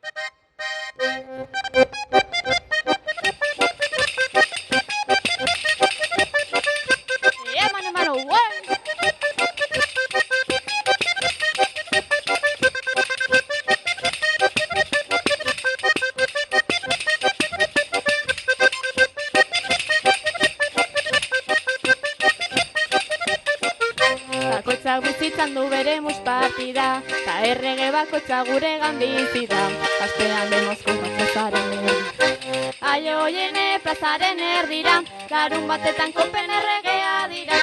Eman, eman, uai! Bakoitzak bizitzan du bere partida, ta errege bakoitzak guregan bizi da. Astean demozko plazaren erdira. Aio hoiene plazaren erdira, larun batetan kopen erregea dira.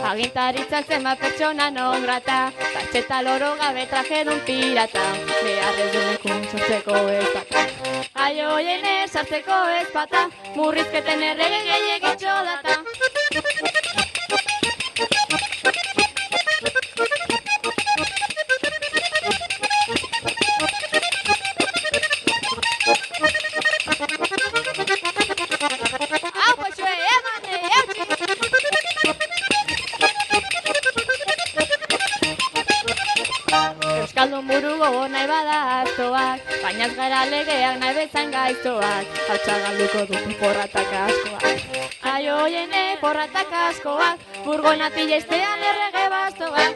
Agintaritzan zenbat pertsona non grata, tartxeta loro gabe trajedun pirata, beharrez dunekun sartzeko ez bata. Aio hoiene sartzeko ez bata, murrizketen errege gehiagitxo data. Euskaldun buru gogo nahi bada astoak, baina ez gara legeak nahi bezain gaiztoak, hautsa galduko dut porratak askoak. Aio hoiene porratak askoak, burgonatik estean errege bastoak.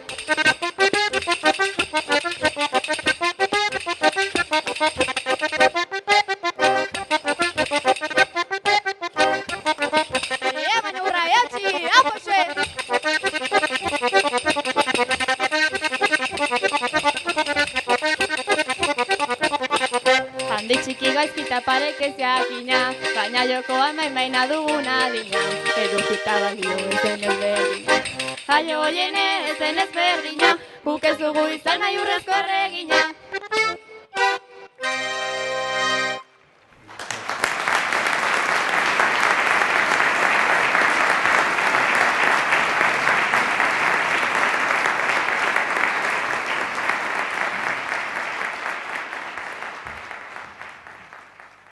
Handi txiki gaizkita parek ez jakina, baina jokoan maina duguna dina, edukita balio ezen ezberdina. Aio hoiene ezen ezberdina, guk ez dugu izan nahi urrezko erregina.